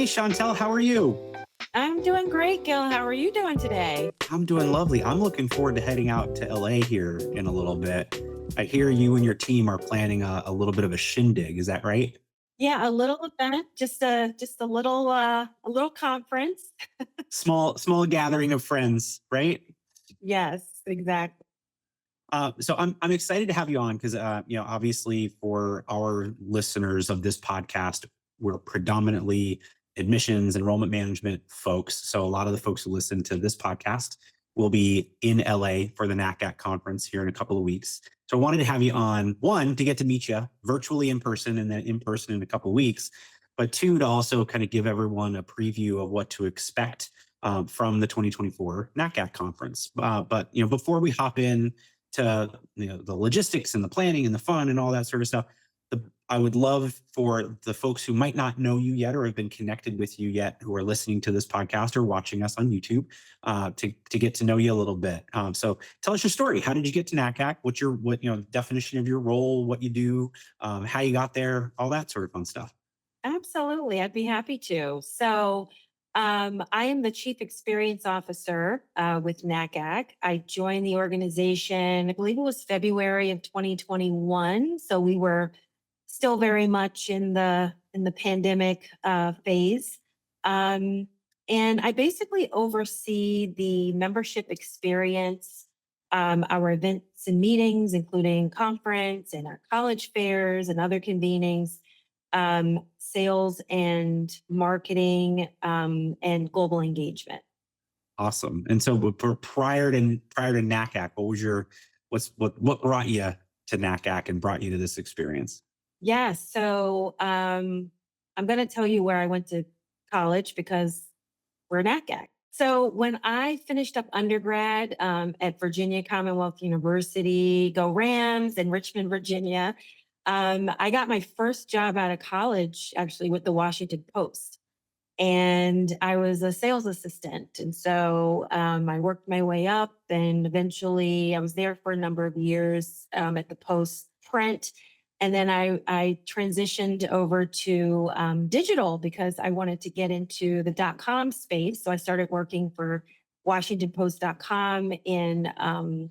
Hey, Shantel, how are you? I'm doing great, Gil. How are you doing today? I'm doing lovely. I'm looking forward to heading out to LA here in a little bit. I hear you and your team are planning a little bit of a shindig. Is that right? Yeah, a little event, just a little conference. Small gathering of friends, right? Yes, exactly. So I'm excited to have you on because obviously for our listeners of this podcast, we're predominantly admissions enrollment management folks. So a lot of the folks who listen to this podcast will be in LA for the NACAC conference here in a couple of weeks. So I wanted to have you on, one, to get to meet you virtually in person and then in person in a couple of weeks, but two, to also kind of give everyone a preview of what to expect from the 2024 NACAC conference. But before we hop in to the logistics and the planning and the fun and all that sort of stuff, I would love for the folks who might not know you yet or have been connected with you yet, who are listening to this podcast or watching us on YouTube, to get to know you a little bit. So tell us your story. How did you get to NACAC? What's your definition of your role? What you do? How you got there? All that sort of fun stuff. Absolutely. I'd be happy to. I am the Chief Experience Officer with NACAC. I joined the organization, I believe it was February of 2021. So we were still very much in the pandemic phase. Um, and I basically oversee the membership experience, our events and meetings, including conference and our college fairs and other convenings, sales and marketing, and global engagement. Awesome. And so prior to NACAC, what brought you to NACAC and brought you to this experience? Yes. I'm going to tell you where I went to college because we're NACAC. So when I finished up undergrad at Virginia Commonwealth University, go Rams, in Richmond, Virginia, I got my first job out of college actually with the Washington Post. And I was a sales assistant. And so I worked my way up, and eventually I was there for a number of years at the Post print. And then I transitioned over to digital because I wanted to get into the .com space. So I started working for WashingtonPost.com in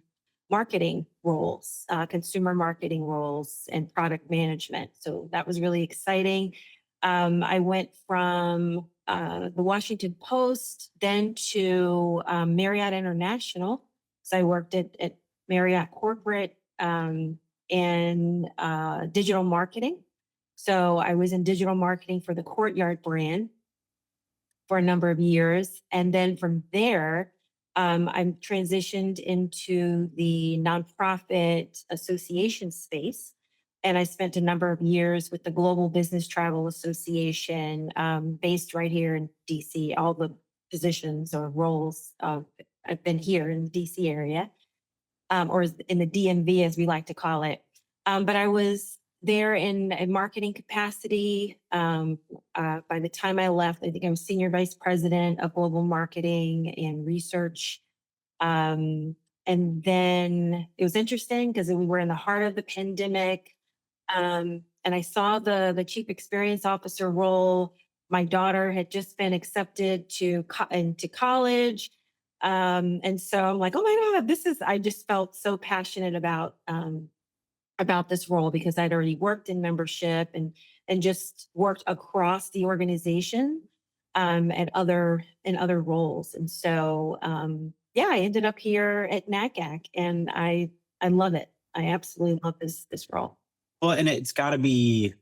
marketing roles, consumer marketing roles, and product management. So that was really exciting. I went from the Washington Post then to Marriott International. So I worked at Marriott Corporate in digital marketing. So I was in digital marketing for the Courtyard brand for a number of years. And then from there, I transitioned into the nonprofit association space. And I spent a number of years with the Global Business Travel Association, based right here in DC. All the positions or roles I've been here in the DC area, or in the DMV, as we like to call it. But I was there in a marketing capacity. By the time I left, I think I was Senior Vice President of Global Marketing and Research. And then it was interesting because we were in the heart of the pandemic. And I saw the Chief Experience Officer role. My daughter had just been accepted into college. And so I'm like, oh my God, I just felt so passionate about this role because I'd already worked in membership and just worked across the organization in other roles. And so yeah, I ended up here at NACAC, and I love it. I absolutely love this role. Well, and it's got to be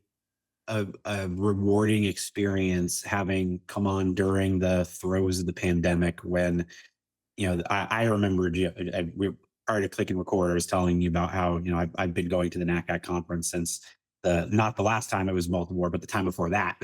a rewarding experience having come on during the throes of the pandemic when, I remember prior to clicking record, I was telling you about how, I've been going to the NACAC conference since not the last time it was Baltimore, but the time before that.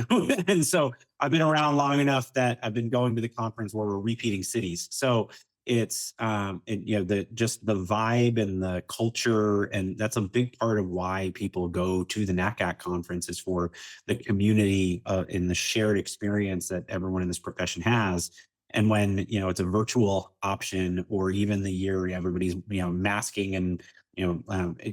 And so I've been around long enough that I've been going to the conference where we're repeating cities. So it's just the vibe and the culture, and that's a big part of why people go to the NACAC conference, is for the community and the shared experience that everyone in this profession has. And when it's a virtual option, or even the year everybody's masking and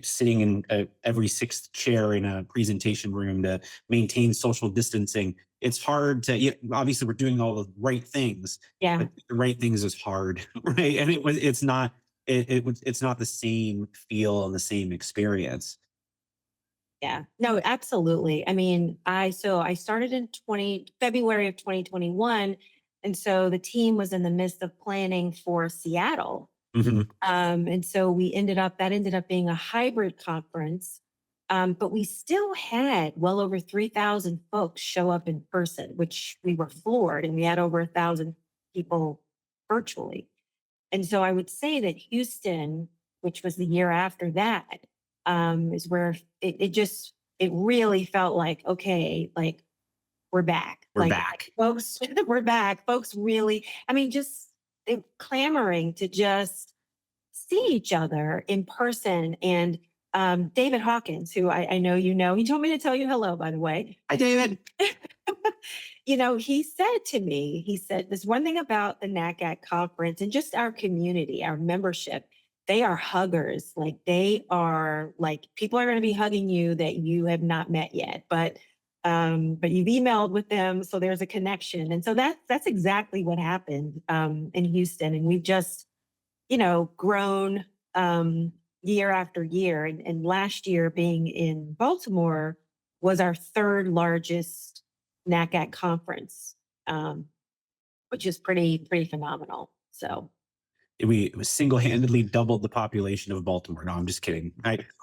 sitting in every sixth chair in a presentation room to maintain social distancing, it's hard to, obviously we're doing all the right things, Yeah. but the right things is hard, right? And it's not the same feel and the same experience. Yeah. No, absolutely. I mean, I started in February of 2021. And so the team was in the midst of planning for Seattle. Mhm. And so that ended up being a hybrid conference. But we still had well over 3,000 folks show up in person, which we were floored, and we had over 1,000 people virtually. And so I would say that Houston, which was the year after that, is where it really felt like, okay, like we're back. We're back. Folks, we're back. Folks really, I mean, just they clamoring to just see each other in person. And David Hawkins, who I know you know, he told me to tell you hello, by the way. Hi, David. He said to me, he said, there's one thing about the NACAC conference and just our community, our membership. They are huggers. Like they are like people are going to be hugging you that you have not met yet, but you've emailed with them, so there's a connection. And so that's exactly what happened in Houston, and we've just grown year after year. And last year, being in Baltimore, was our third largest NACAC conference, which is pretty phenomenal. So We single-handedly doubled the population of Baltimore. No, I'm just kidding.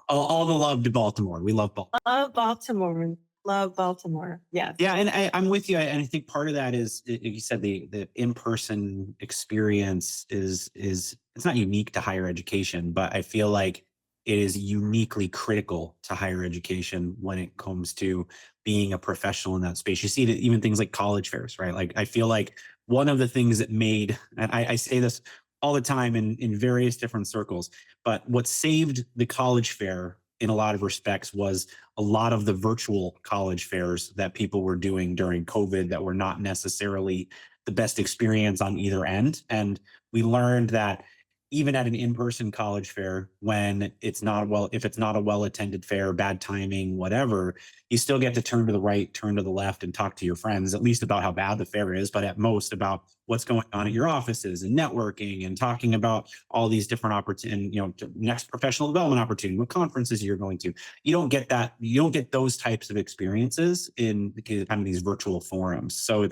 All the love to Baltimore. We love Baltimore. love Baltimore, love Baltimore. Yes. Yeah, and I'm with you. And I think part of that is, you said, the in-person experience is it's not unique to higher education, but I feel like it is uniquely critical to higher education when it comes to being a professional in that space. You see it even things like college fairs, right? Like I feel like one of the things that made, and I say this all the time in various different circles, but what saved the college fair in a lot of respects was a lot of the virtual college fairs that people were doing during COVID that were not necessarily the best experience on either end. And we learned that even at an in-person college fair, when if it's not a well-attended fair, bad timing, whatever, you still get to turn to the right, turn to the left, and talk to your friends, at least about how bad the fair is, but at most about what's going on at your offices and networking and talking about all these different opportunities, next professional development opportunity, what conferences you're going to. You don't get that. You don't get those types of experiences in kind of these virtual forums. So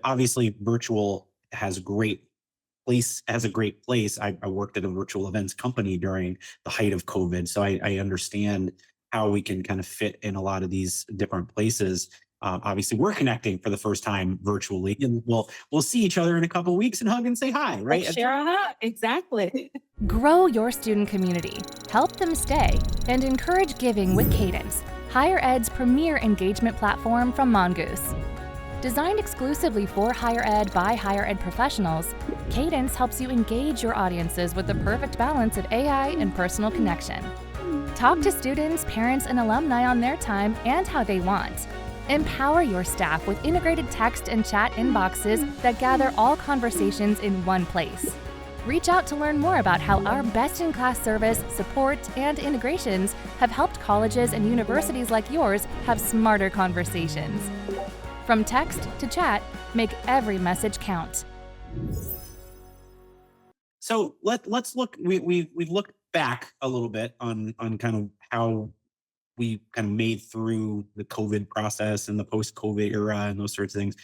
obviously virtual has a great place. I worked at a virtual events company during the height of COVID, so I understand how we can kind of fit in a lot of these different places. Obviously, we're connecting for the first time virtually, and we'll see each other in a couple of weeks and hug and say hi, right? Share a hug. Exactly. Grow your student community, help them stay, and encourage giving with Cadence, Higher Ed's premier engagement platform from Mongoose. Designed exclusively for higher ed by higher ed professionals, Cadence helps you engage your audiences with the perfect balance of AI and personal connection. Talk to students, parents, and alumni on their time and how they want. Empower your staff with integrated text and chat inboxes that gather all conversations in one place. Reach out to learn more about how our best-in-class service, support, and integrations have helped colleges and universities like yours have smarter conversations. From text to chat, make every message count. So let's look. We've looked back a little bit on kind of how we kind of made through the COVID process and the post-COVID era and those sorts of things.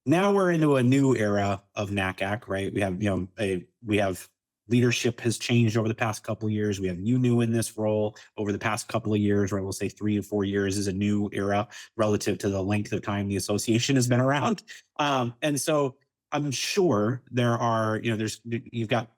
Now we're into a new era of NACAC, right? We have leadership has changed over the past couple of years. We have you new in this role over the past couple of years, right? We'll say 3 to 4 years is a new era relative to the length of time the association has been around. And so I'm sure you've got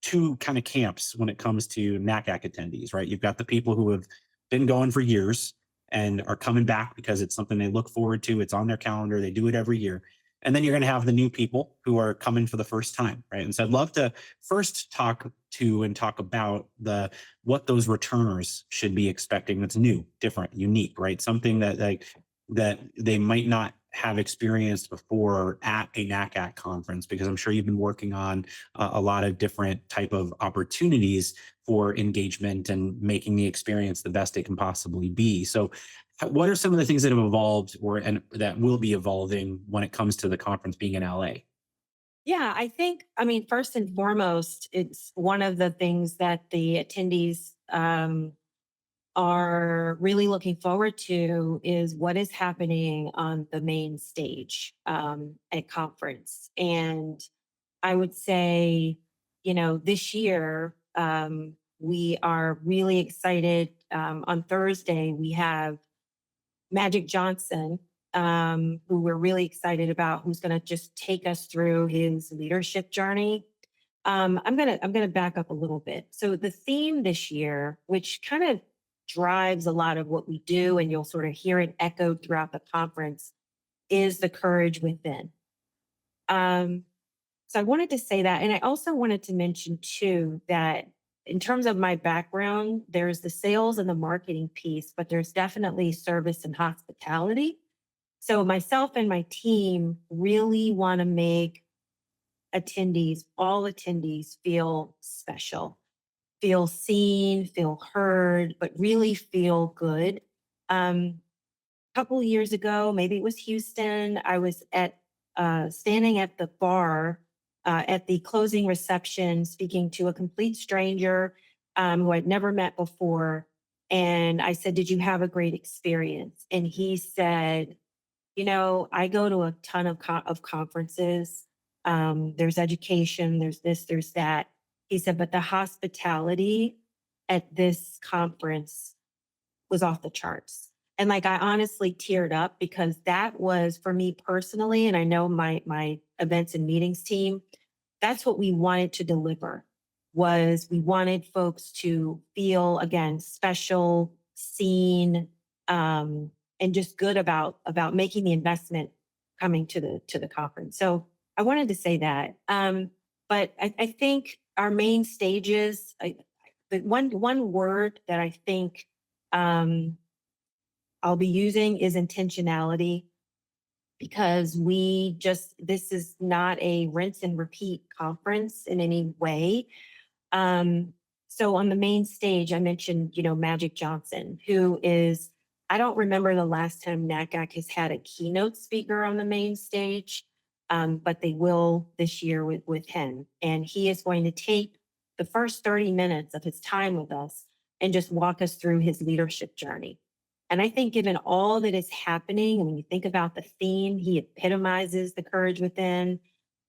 two kind of camps when it comes to NACAC attendees, right? You've got the people who have been going for years and are coming back because it's something they look forward to. It's on their calendar. They do it every year. And then you're going to have the new people who are coming for the first time, right? And so I'd love to first talk about what those returners should be expecting that's new, different, unique, right? Something that they might not have experienced before at a NACAC conference, because I'm sure you've been working on a lot of different type of opportunities for engagement and making the experience the best it can possibly be. So what are some of the things that have evolved and that will be evolving when it comes to the conference being in LA? Yeah, I mean, first and foremost, it's one of the things that the attendees are really looking forward to is what is happening on the main stage at conference. And I would say, this year, we are really excited. On Thursday, we have Magic Johnson, who we're really excited about, who's going to just take us through his leadership journey. I'm gonna back up a little bit. So the theme this year, which kind of drives a lot of what we do, and you'll sort of hear it echoed throughout the conference, is the courage within. Um, so I wanted to say that, and I also wanted to mention too that in terms of my background, there's the sales and the marketing piece, but there's definitely service and hospitality. So myself and my team really want to make all attendees feel special, feel seen, feel heard, but really feel good. A couple of years ago, maybe it was Houston, I was standing at the bar at the closing reception, speaking to a complete stranger who I'd never met before. And I said, "Did you have a great experience?" And he said, I go to a ton of conferences. There's education, there's this, there's that. He said, but the hospitality at this conference was off the charts. And like I honestly teared up because that was for me personally, and I know my events and meetings team, that's what we wanted to deliver. Was we wanted folks to feel again special, seen, and just good about making the investment coming to the conference. So I wanted to say that. But I think our main stages, the one word that I think I'll be using is intentionality, because this is not a rinse and repeat conference in any way. So on the main stage, I mentioned, Magic Johnson, who is, I don't remember the last time NACAC has had a keynote speaker on the main stage, but they will this year with him. And he is going to take the first 30 minutes of his time with us and just walk us through his leadership journey. And I think given all that is happening, and when you think about the theme, he epitomizes the courage within.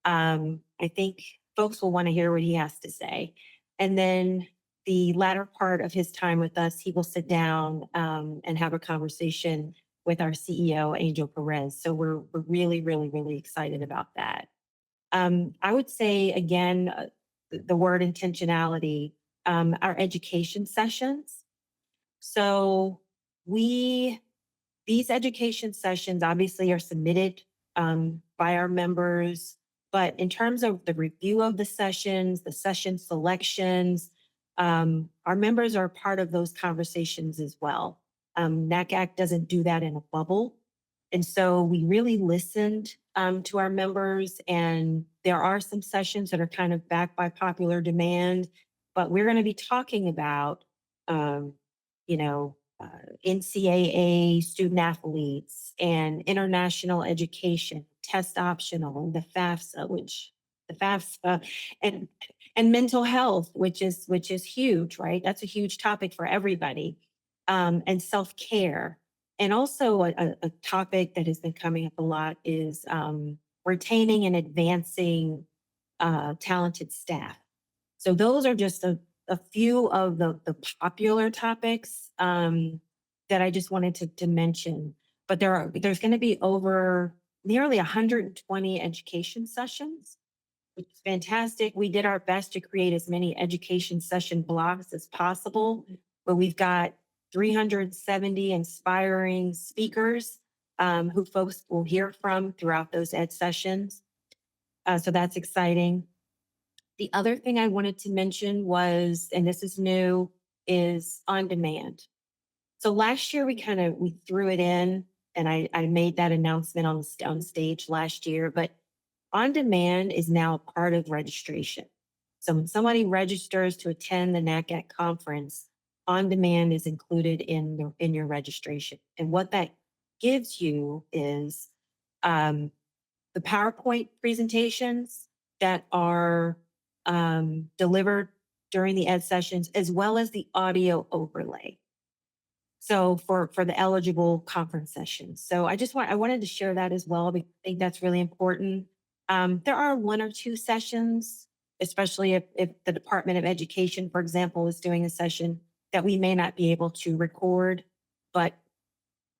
I think folks will want to hear what he has to say. And then the latter part of his time with us, he will sit down and have a conversation with our CEO, Angel Perez. So we're really, really, really excited about that. I would say, again, the word intentionality, our education sessions. So these education sessions obviously are submitted by our members, but in terms of the review of the sessions, the session selections, our members are part of those conversations as well. NACAC doesn't do that in a bubble. And so we really listened to our members, and there are some sessions that are kind of backed by popular demand, but we're going to be talking about, you know, NCAA student athletes and international education, test optional, and the FAFSA, and mental health, which is huge, right? That's a huge topic for everybody, and self care, and also a topic that has been coming up a lot is retaining and advancing talented staff. So those are just a few of the popular topics that I just wanted to mention. But there's going to be over nearly 120 education sessions, which is fantastic. We did our best to create as many education session blocks as possible, but we've got 370 inspiring speakers who folks will hear from throughout those ed sessions. So that's exciting. The other thing I wanted to mention was, and this is new, is on demand. So last year we threw it in and I made that announcement on stage last year, but on demand is now part of registration. So when somebody registers to attend the NACAC conference, on demand is included in your registration. And what that gives you is the PowerPoint presentations that are delivered during the ed sessions, as well as the audio overlay. So for the eligible conference sessions. So I wanted to share that as well, because I think that's really important. There are one or two sessions, especially if the Department of Education, for example, is doing a session that we may not be able to record, but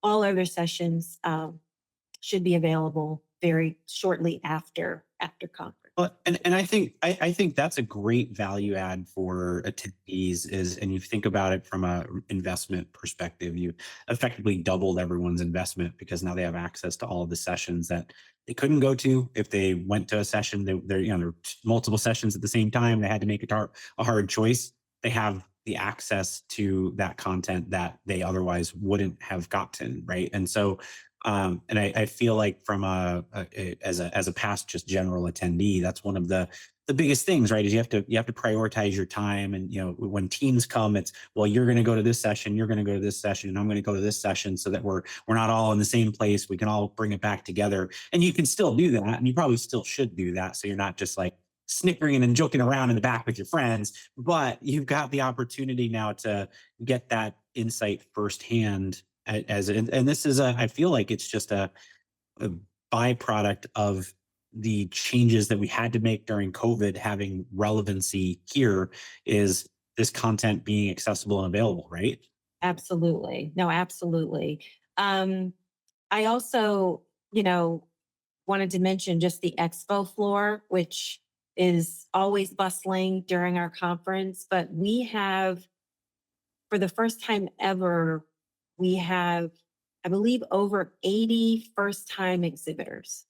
all other sessions should be available very shortly after conference. Well, and I think that's a great value add for attendees is, and you think about it from a investment perspective, you effectively doubled everyone's investment because now they have access to all of the sessions that they couldn't go to if they went to a session. There were multiple sessions at the same time. They had to make a hard choice. They have the access to that content that they otherwise wouldn't have gotten, right? And so and I feel like from as a past just general attendee, that's one of the biggest things, right? Is you have to prioritize your time. And when teams come, it's, well, you're going to go to this session, you're going to go to this session, and I'm going to go to this session, so that we're not all in the same place. We can all bring it back together, and you can still do that, and you probably still should do that. So you're not just like snickering and joking around in the back with your friends, but you've got the opportunity now to get that insight firsthand. And this is I feel like it's just a byproduct of the changes that we had to make during COVID having relevancy here, is this content being accessible and available, right? Absolutely. No, absolutely. I also, wanted to mention just the expo floor, which is always bustling during our conference, but we have, for the first time ever, we have, I believe, over 80 first-time exhibitors,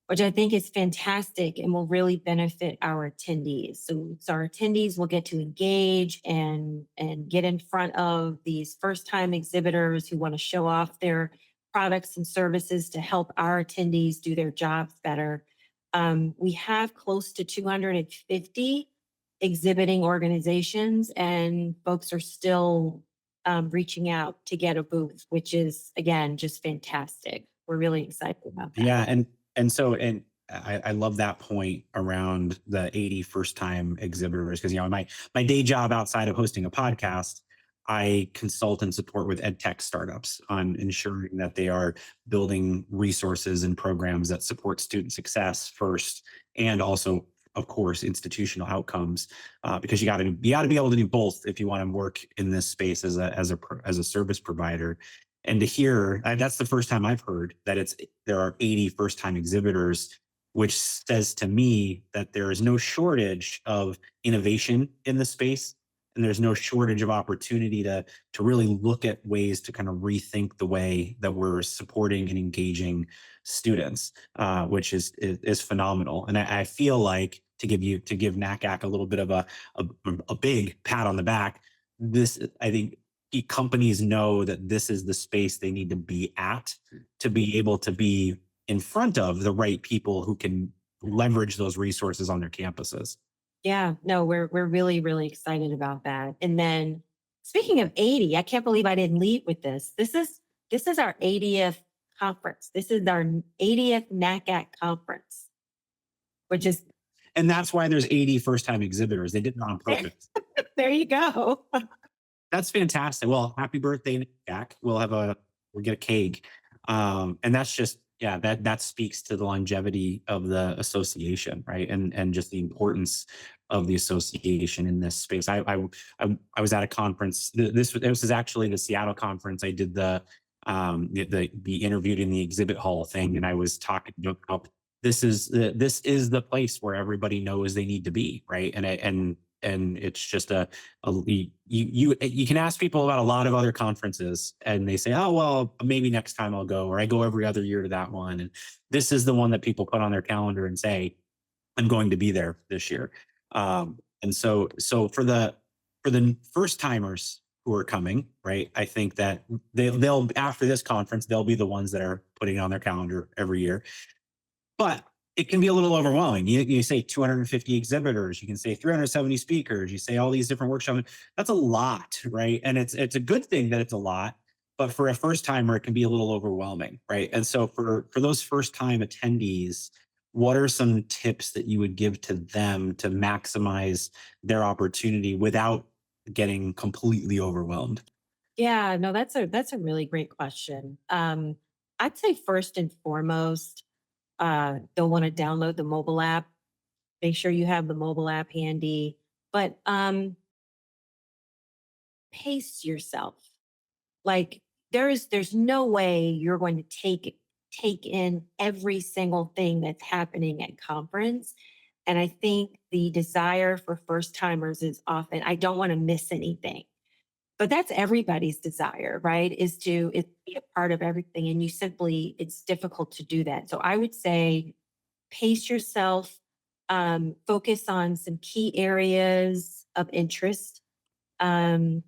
which I think is fantastic and will really benefit our attendees. So our attendees will get to engage and get in front of these first-time exhibitors who want to show off their products and services to help our attendees do their jobs better. We have close to 250 exhibiting organizations, and folks are still reaching out to get a booth, which is, again, just fantastic. We're really excited about that. Yeah, and I love that point around the 80 first-time exhibitors, because my day job outside of hosting a podcast, I consult and support with ed tech startups on ensuring that they are building resources and programs that support student success first, and also, of course, institutional outcomes, because you got to be able to do both if you want to work in this space as a service provider. And to hear, that's the first time I've heard that there are 80 first-time exhibitors, which says to me that there is no shortage of innovation in the space, and there's no shortage of opportunity to really look at ways to kind of rethink the way that we're supporting and engaging students, which is phenomenal. And I feel like, to give NACAC a little bit of a big pat on the back, I think companies know that this is the space they need to be at to be able to be in front of the right people who can leverage those resources on their campuses. Yeah, no, we're really, really excited about that. And then, speaking of 80, I can't believe I didn't lead with this. This is our 80th conference. This is our 80th NACAC conference, which is, and that's why there's 80 first-time exhibitors. They did it on purpose. There you go. That's fantastic. Well, happy birthday, NACAC. We'll get a cake. And that's just, yeah, that speaks to the longevity of the association, right? And just the importance of the association in this space. I was at a conference. This was actually the Seattle conference. I did the interviewed in the exhibit hall thing, and I was talking about this is the place where everybody knows they need to be, right? And it's just you can ask people about a lot of other conferences, and they say, oh, well, maybe next time I'll go, or I go every other year to that one. And this is the one that people put on their calendar and say, I'm going to be there this year. And so for the first timers who are coming, right? I think that they'll after this conference, they'll be the ones that are putting it on their calendar every year. But it can be a little overwhelming. You say 250 exhibitors, you can say 370 speakers, you say all these different workshops. That's a lot, right? And it's a good thing that it's a lot, but for a first timer, it can be a little overwhelming, right? And so for those first time attendees, what are some tips that you would give to them to maximize their opportunity without getting completely overwhelmed? Yeah, no, that's a really great question. I'd say first and foremost, they'll want to download the mobile app. Make sure you have the mobile app handy, but pace yourself. Like there's no way you're going to take in every single thing that's happening at conference. And I think the desire for first timers is often, I don't want to miss anything. But that's everybody's desire, right? Is to be a part of everything. And it's difficult to do that. So I would say pace yourself, focus on some key areas of interest. Um,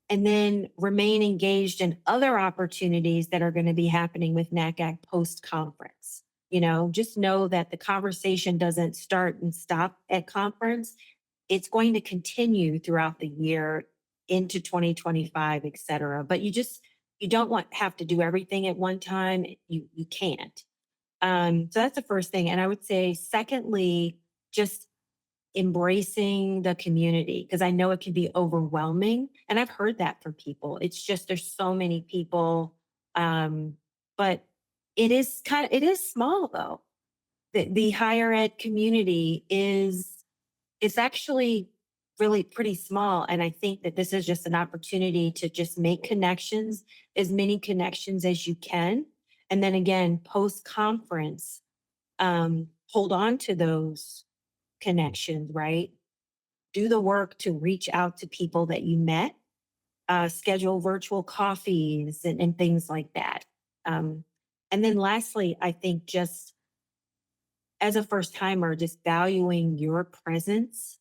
and then remain engaged in other opportunities that are going to be happening with NACAC post conference. Just know that the conversation doesn't start and stop at conference. It's going to continue throughout the year into 2025, et cetera. But you don't have to do everything at one time. You can't. So that's the first thing. And I would say, secondly, just embracing the community, because I know it can be overwhelming. And I've heard that from people. It's just there's so many people. But it is small though. The higher ed community it's actually really pretty small. And I think that this is just an opportunity to just make connections, as many connections as you can. And then again, post conference, hold on to those connections, right? Do the work to reach out to people that you met, schedule virtual coffees and things like that. And then lastly, I think just as a first timer, just valuing your presence.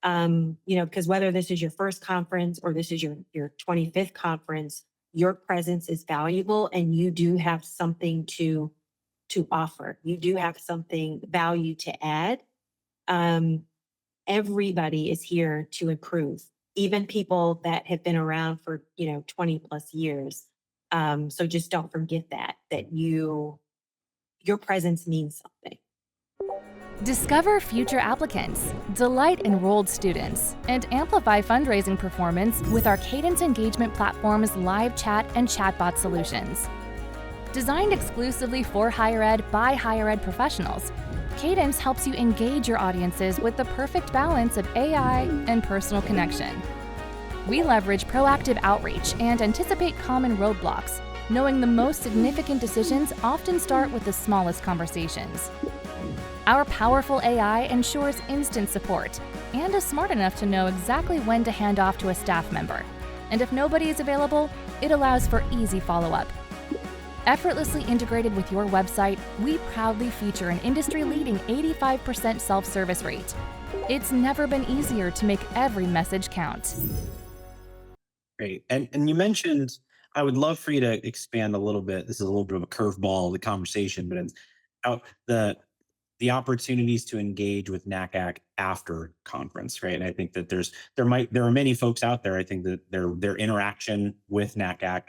Because whether this is your first conference or this is your 25th conference, your presence is valuable and you do have something to offer. You do have something value to add. Everybody is here to improve, even people that have been around for 20 plus years. So just don't forget that your presence means something. Discover future applicants, delight enrolled students, and amplify fundraising performance with our Cadence engagement platform's live chat and chatbot solutions. Designed exclusively for higher ed by higher ed professionals, Cadence helps you engage your audiences with the perfect balance of AI and personal connection. We leverage proactive outreach and anticipate common roadblocks, knowing the most significant decisions often start with the smallest conversations. Our powerful AI ensures instant support and is smart enough to know exactly when to hand off to a staff member. And if nobody is available, it allows for easy follow-up. Effortlessly integrated with your website, we proudly feature an industry-leading 85% self-service rate. It's never been easier to make every message count. Great. And you mentioned, I would love for you to expand a little bit. This is a little bit of a curveball of the conversation, but it's out the opportunities to engage with NACAC after conference, right? And I think that there are many folks out there. I think that their interaction with NACAC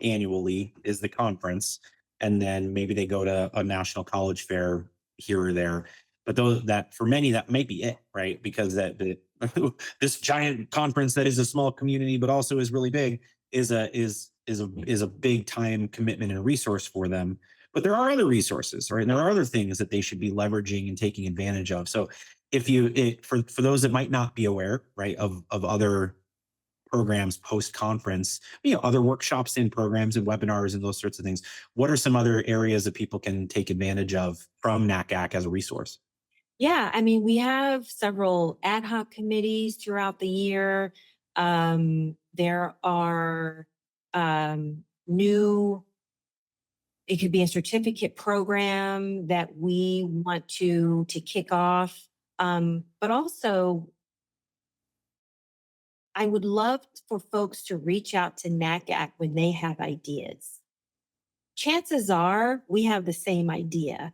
annually is the conference, and then maybe they go to a national college fair here or there. But that for many that might be it, right? Because this giant conference that is a small community but also is really big is a big time commitment and resource for them. But there are other resources, right? And there are other things that they should be leveraging and taking advantage of. So for those that might not be aware, right, of other programs post-conference, other workshops and programs and webinars and those sorts of things, what are some other areas that people can take advantage of from NACAC as a resource? Yeah, I mean, we have several ad hoc committees throughout the year. There are it could be a certificate program that we want to kick off. But also, I would love for folks to reach out to NACAC when they have ideas. Chances are we have the same idea.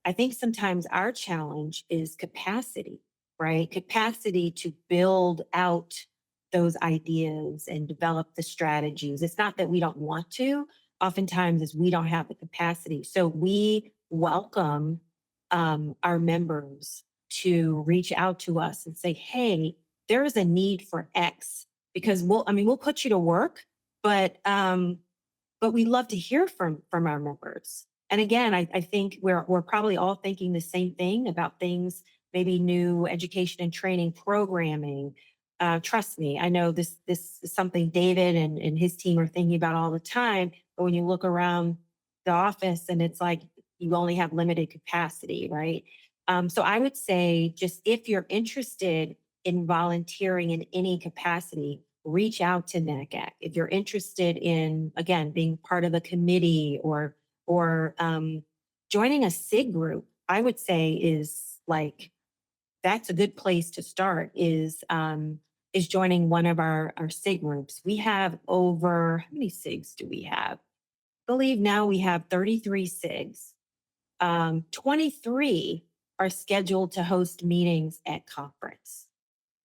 I think sometimes our challenge is capacity, right? Capacity to build out those ideas and develop the strategies. It's not that we don't want to, oftentimes is we don't have the capacity. So we welcome our members to reach out to us and say, hey, there is a need for X, because we'll put you to work, but we love to hear from our members. And again, I think we're probably all thinking the same thing about things, maybe new education and training programming. Trust me, I know this is something David and his team are thinking about all the time. But when you look around the office and it's like you only have limited capacity, right? So I would say, just if you're interested in volunteering in any capacity, reach out to NACAC. If you're interested in, again, being part of a committee or joining a SIG group, I would say is like, that's a good place to start, is joining one of our SIG groups. We have over, how many SIGs do we have? I believe now we have 33 SIGs. 23 are scheduled to host meetings at conference.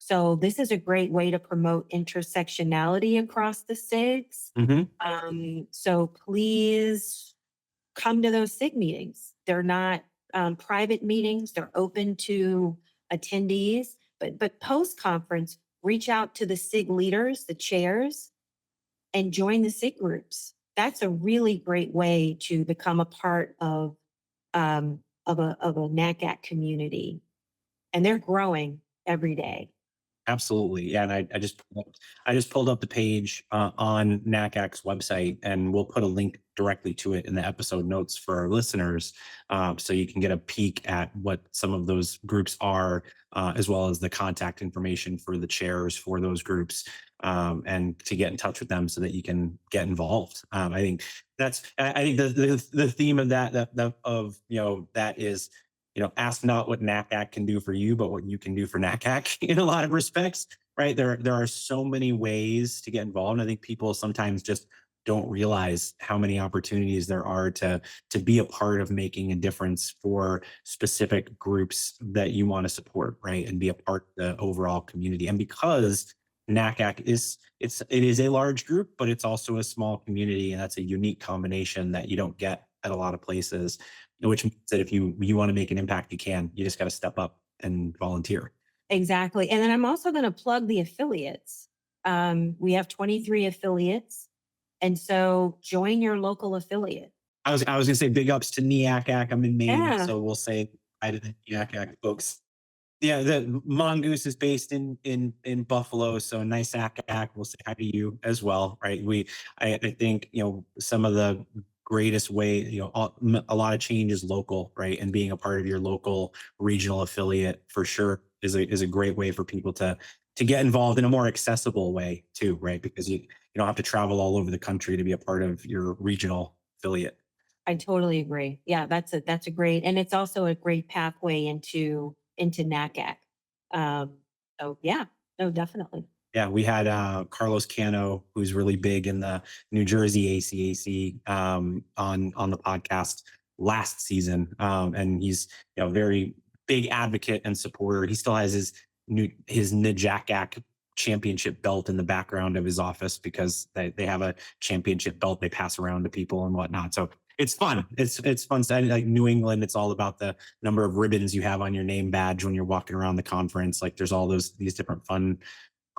So this is a great way to promote intersectionality across the SIGs. So please come to those SIG meetings. They're not private meetings. They're open to attendees. But post-conference, reach out to the SIG leaders, the chairs, and join the SIG groups. That's a really great way to become a part of a NACAC community. And they're growing every day. Absolutely. Yeah. And I just pulled up the page on NACAC's website, and we'll put a link directly to it in the episode notes for our listeners. So you can get a peek at what some of those groups are, as well as the contact information for the chairs for those groups, and to get in touch with them so that you can get involved. I think the theme of that is, ask not what NACAC can do for you, but what you can do for NACAC in a lot of respects, right? There are so many ways to get involved. And I think people sometimes just don't realize how many opportunities there are to be a part of making a difference for specific groups that you want to support, right? And be a part of the overall community. And because NACAC it is a large group, but it's also a small community, and that's a unique combination that you don't get at a lot of places, which means that if you want to make an impact, you just got to step up and volunteer. Exactly. And then I'm also going to plug the affiliates. We have 23 affiliates. And so join your local affiliate. I was going to say big ups to NACAC. I'm in Maine, Yeah. so we'll say hi to the NACAC folks. Yeah, the Mongoose is based in Buffalo, so nice NACAC. We'll say hi to you as well, right? I think some of the greatest way, a lot of change is local, right? And being a part of your local regional affiliate for sure is a great way for people to get involved in a more accessible way too, right? Because you don't have to travel all over the country to be a part of your regional affiliate. I totally agree. Yeah, that's a great, and it's also a great pathway into NACAC. So yeah, no, definitely. Yeah, we had Carlos Cano, who's really big in the New Jersey ACAC, on the podcast last season, and he's very big advocate and supporter. He still has his NACAC championship belt in the background of his office, because they have a championship belt they pass around to people and whatnot. So it's fun. It's fun. Like New England, it's all about the number of ribbons you have on your name badge when you're walking around the conference. Like there's all these different fun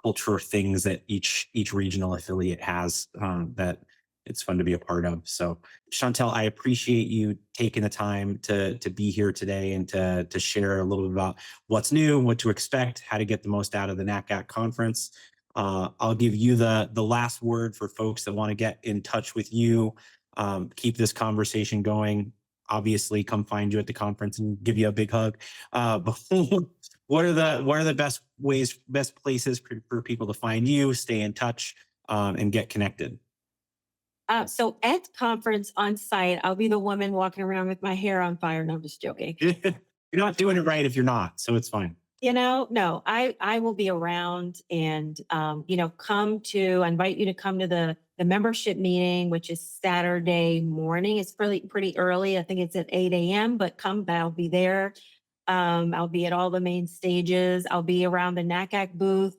culture things that each regional affiliate has, that it's fun to be a part of. So Shantel, I appreciate you taking the time to be here today and to share a little bit about what's new, what to expect, how to get the most out of the NACAC conference. I'll give you the last word for folks that want to get in touch with you, keep this conversation going. Obviously, come find you at the conference and give you a big hug. What are the best places for people to find you, stay in touch, and get connected? So at conference on site, I'll be the woman walking around with my hair on fire. No, I'm just joking. You're not doing it right if you're not, so it's fine. No, I will be around and, I invite you to come to the membership meeting, which is Saturday morning. It's pretty early. I think it's at 8 a.m., but I'll be there. I'll be at all the main stages. I'll be around the NACAC booth.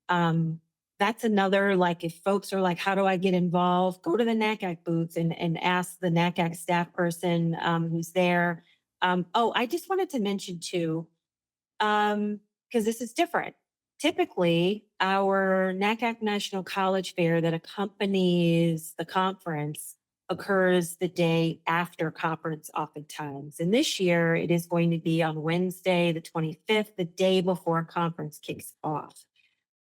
That's another, like, if folks are like, how do I get involved? Go to the NACAC booth and ask the NACAC staff person who's there. I just wanted to mention too, because this is different. Typically, our NACAC National College Fair that accompanies the conference occurs the day after conference oftentimes. And this year, it is going to be on Wednesday, the 25th, the day before conference kicks off,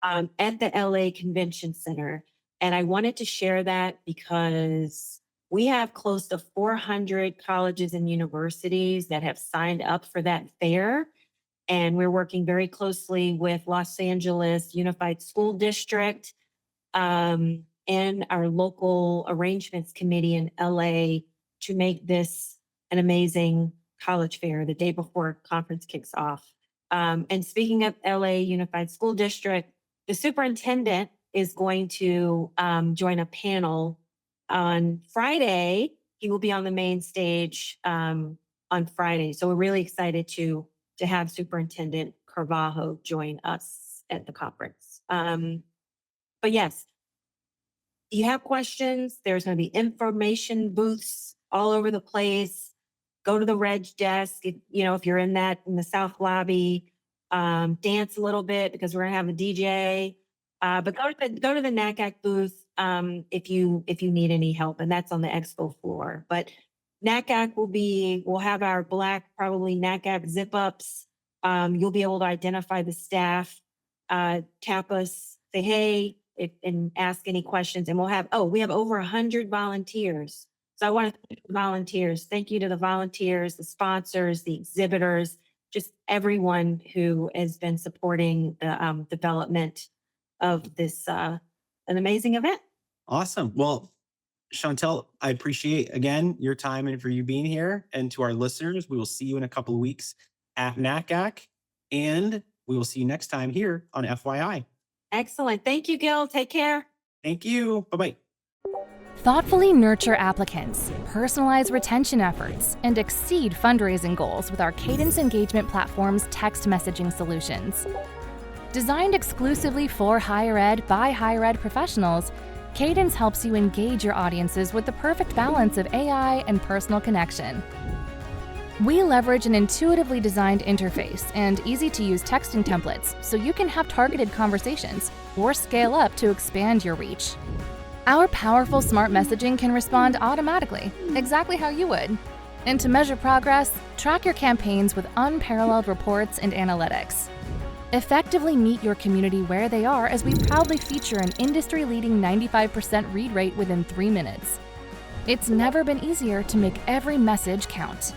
at the LA Convention Center. And I wanted to share that because we have close to 400 colleges and universities that have signed up for that fair. And we're working very closely with Los Angeles Unified School District and our local arrangements committee in LA to make this an amazing college fair the day before conference kicks off. And speaking of LA Unified School District, the superintendent is going to join a panel on Friday. He will be on the main stage on Friday. So we're really excited to have Superintendent Carvalho join us at the conference. But yes, if you have questions, there's going to be information booths all over the place. Go to the reg desk. If you're in the South lobby, dance a little bit because we're going to have a DJ. But go to the NACAC booth if you need any help, and that's on the expo floor. But NACAC we'll have our black, probably NACAC zip ups. You'll be able to identify the staff, tap us, say, hey, and ask any questions. And we have over 100 volunteers. So I want to thank the volunteers. Thank you to the volunteers, the sponsors, the exhibitors, just everyone who has been supporting the development of this, an amazing event. Awesome. Well, Shantel, I appreciate, again, your time and for you being here. And to our listeners, we will see you in a couple of weeks at NACAC, and we will see you next time here on FYI. Excellent. Thank you, Gil. Take care. Thank you. Bye-bye. Thoughtfully nurture applicants, personalize retention efforts, and exceed fundraising goals with our Cadence Engagement Platform's text messaging solutions. Designed exclusively for higher ed by higher ed professionals, Cadence helps you engage your audiences with the perfect balance of AI and personal connection. We leverage an intuitively designed interface and easy-to-use texting templates so you can have targeted conversations or scale up to expand your reach. Our powerful smart messaging can respond automatically, exactly how you would. And to measure progress, track your campaigns with unparalleled reports and analytics. Effectively meet your community where they are as we proudly feature an industry-leading 95% read rate within 3 minutes. It's never been easier to make every message count.